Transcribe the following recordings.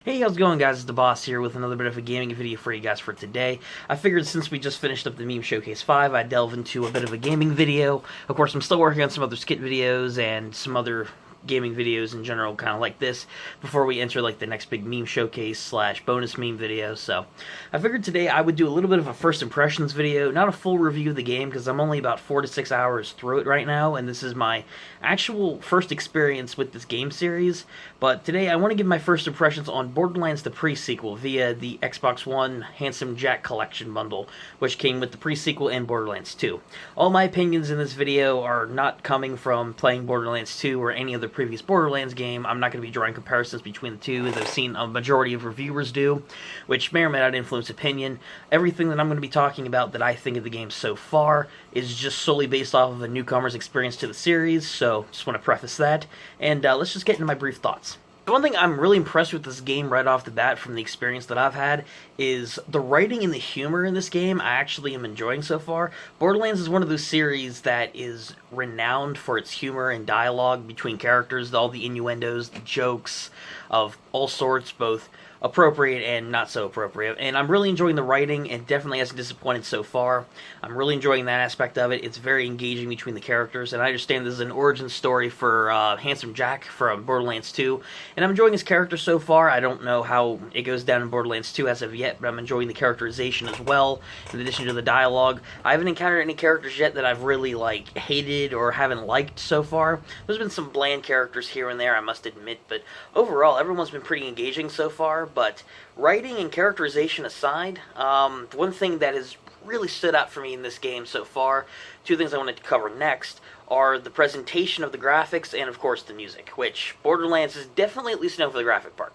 Hey, how's it going, guys? It's the Boss here with another bit of a gaming video for you guys for today. I figured since we just finished up the Meme Showcase 5, I'd delve into a bit of a gaming video. Of course, I'm still working on some other skit videos and some other gaming videos in general, kind of like this, before we enter like the next big meme showcase slash bonus meme video. So I figured today I would do a little bit of a first impressions video, not a full review of the game because I'm only about 4 to 6 hours through it right now, and this is my actual first experience with this game series. But today I want to give my first impressions on Borderlands The Pre Sequel via the Xbox One Handsome Jack Collection bundle, which came with the pre-sequel and Borderlands 2. All my opinions in this video are not coming from playing Borderlands 2 or any other previous Borderlands game. I'm not going to be drawing comparisons between the two, as I've seen a majority of reviewers do, which may or may not influence opinion. Everything that I'm going to be talking about that I think of the game so far is just solely based off of a newcomer's experience to the series, so just want to preface that, and let's just get into my brief thoughts. One thing I'm really impressed with this game right off the bat from the experience that I've had is the writing and the humor in this game I actually am enjoying so far. Borderlands is one of those series that is renowned for its humor and dialogue between characters, all the innuendos, the jokes of all sorts, both appropriate and not so appropriate, and I'm really enjoying the writing, and definitely hasn't disappointed so far. I'm really enjoying that aspect of it. It's very engaging between the characters, and I understand this is an origin story for Handsome Jack from Borderlands 2, and I'm enjoying his character so far. I don't know how it goes down in Borderlands 2 as of yet, but I'm enjoying the characterization as well, in addition to the dialogue. I haven't encountered any characters yet that I've really, hated or haven't liked so far. There's been some bland characters here and there, I must admit, but overall, everyone's been pretty engaging so far. But writing and characterization aside, one thing that has really stood out for me in this game so far, two things I wanted to cover next, are the presentation of the graphics and, of course, the music, which Borderlands is definitely at least known for the graphic part.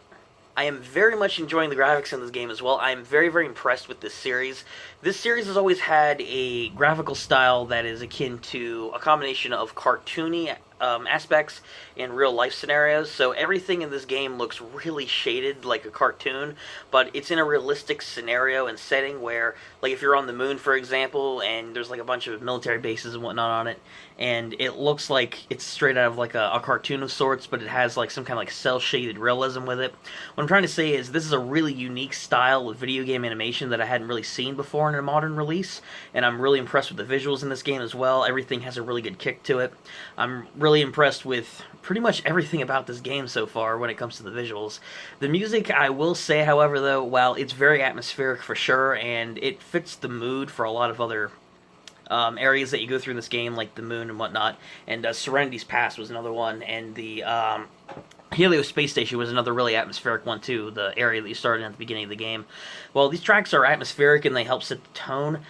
I am very much enjoying the graphics in this game as well. I am very, very impressed with this series. This series has always had a graphical style that is akin to a combination of cartoony aspects and real-life scenarios, so everything in this game looks really shaded like a cartoon, but it's in a realistic scenario and setting where, if you're on the moon, for example, and there's a bunch of military bases and whatnot on it, and it looks like it's straight out of a cartoon of sorts, but it has some kind of cel-shaded realism with it. What I'm trying to say is this is a really unique style of video game animation that I hadn't really seen before in a modern release, and I'm really impressed with the visuals in this game as well. Everything has a really good kick to it. I'm really impressed with pretty much everything about this game so far when it comes to the visuals. The music, I will say, however, though, while it's very atmospheric for sure, and it fits the mood for a lot of other areas that you go through in this game, like the moon and whatnot, and Serenity's Pass was another one, and the Helios Space Station was another really atmospheric one too, the area that you started at the beginning of the game. Well, these tracks are atmospheric and they help set the tone.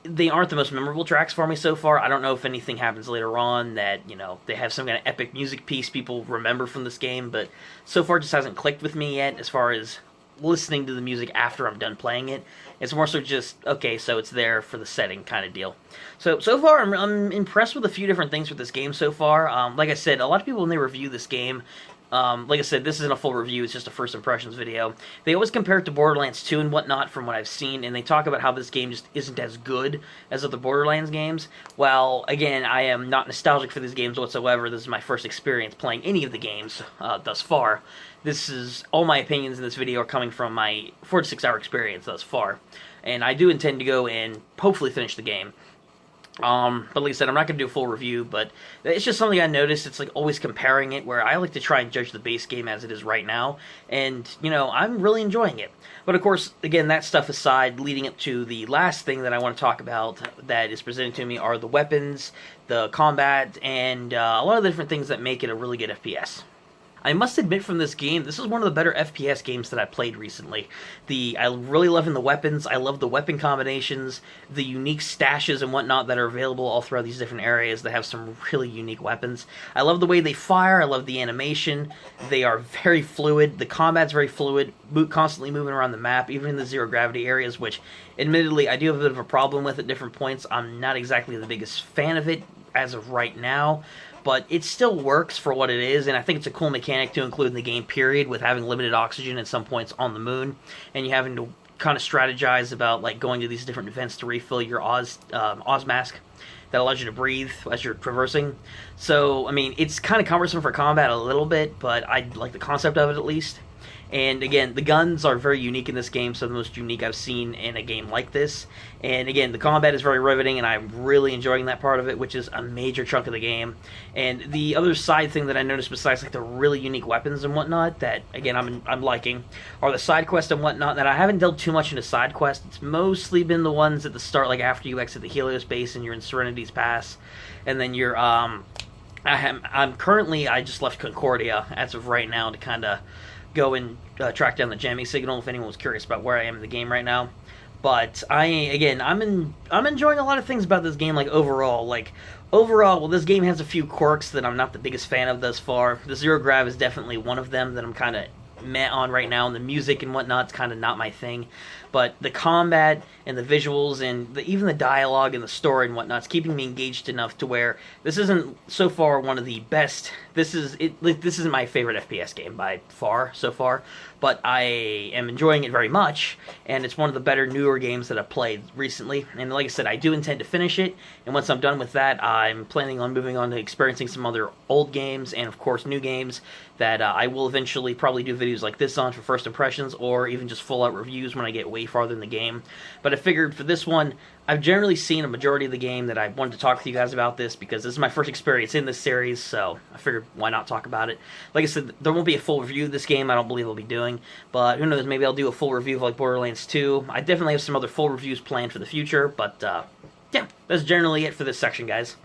They aren't the most memorable tracks for me so far. I don't know if anything happens later on that, they have some kind of epic music piece people remember from this game, but so far it just hasn't clicked with me yet as far as listening to the music after I'm done playing it. It's more so just, okay, so it's there for the setting kind of deal. So far, I'm impressed with a few different things with this game so far. Like I said, a lot of people, when they review this game, like I said, this isn't a full review, it's just a first impressions video. They always compare it to Borderlands 2 and whatnot from what I've seen, and they talk about how this game just isn't as good as other Borderlands games. Well, again, I am not nostalgic for these games whatsoever. This is my first experience playing any of the games thus far. All my opinions in this video are coming from my 4 to 6 hour experience thus far. And I do intend to go and hopefully finish the game. But like I said, I'm not going to do a full review, but it's just something I noticed. It's always comparing it, where I like to try and judge the base game as it is right now, and, I'm really enjoying it. But of course, again, that stuff aside, leading up to the last thing that I want to talk about that is presented to me are the weapons, the combat, and a lot of the different things that make it a really good FPS. I must admit from this game, this is one of the better FPS games that I played recently. I really love the weapons, I love the weapon combinations, the unique stashes and whatnot that are available all throughout these different areas that have some really unique weapons. I love the way they fire, I love the animation, they are very fluid, the combat's very fluid, constantly moving around the map, even in the zero gravity areas, which admittedly I do have a bit of a problem with at different points. I'm not exactly the biggest fan of it as of right now, but it still works for what it is, and I think it's a cool mechanic to include in the game, period, with having limited oxygen at some points on the moon, and you having to kind of strategize about going to these different events to refill your Oz mask that allows you to breathe as you're traversing. So, I mean, it's kind of cumbersome for combat a little bit, but I like the concept of it at least. And again, the guns are very unique in this game, some of the most unique I've seen in a game like this. And again, the combat is very riveting, and I'm really enjoying that part of it, which is a major chunk of the game. And the other side thing that I noticed, besides like the really unique weapons and whatnot, that again I'm liking, are the side quests and whatnot. That I haven't delved too much into side quests. It's mostly been the ones at the start, like after you exit the Helios base and you're in Serenity's Pass, and then you're I just left Concordia as of right now to kind of go and track down the jamming signal if anyone was curious about where I am in the game right now. But I'm enjoying a lot of things about this game. Like overall, well, this game has a few quirks that I'm not the biggest fan of thus far. The zero grav is definitely one of them that I'm kind of meh on right now, and the music and whatnot's kind of not my thing. But the combat and the visuals and even the dialogue and the story and whatnot's keeping me engaged enough to where this isn't so far one of the best. This isn't my favorite FPS game by far so far, but I am enjoying it very much, and it's one of the better newer games that I've played recently. And like I said, I do intend to finish it, and once I'm done with that, I'm planning on moving on to experiencing some other old games and of course new games that I will eventually probably do videos like this on for first impressions, or even just full out reviews when I get way farther in the game. But I figured for this one, I've generally seen a majority of the game that I wanted to talk with you guys about this because this is my first experience in this series, so I figured why not talk about it. Like I said, there won't be a full review of this game, I don't believe I'll be doing, but who knows, maybe I'll do a full review of like Borderlands 2. I definitely have some other full reviews planned for the future, but yeah, that's generally it for this section, guys.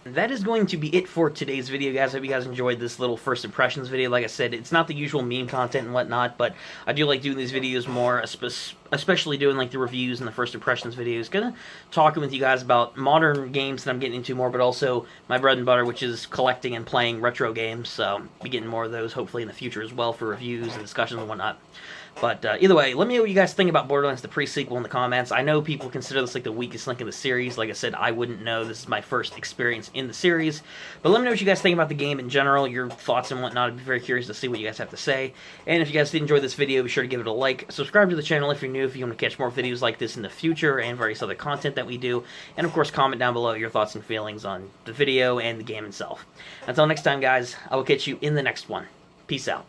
That is going to be it for today's video, guys. I hope you guys enjoyed this little first impressions video. Like I said, it's not the usual meme content and whatnot, but I do like doing these videos more, especially doing like the reviews and the first impressions videos. Gonna talking with you guys about modern games that I'm getting into more, but also my bread and butter, which is collecting and playing retro games. So be getting more of those hopefully in the future as well for reviews and discussions and whatnot. But either way, let me know what you guys think about Borderlands The Pre Sequel in the comments. I know people consider this like the weakest link in the series. Like I said, I wouldn't know. This is my first experience in the series. But let me know what you guys think about the game in general, your thoughts and whatnot. I'd be very curious to see what you guys have to say. And if you guys did enjoy this video, be sure to give it a like. Subscribe to the channel if you're new, if you want to catch more videos like this in the future and various other content that we do. And of course, comment down below your thoughts and feelings on the video and the game itself. Until next time, guys, I will catch you in the next one. Peace out.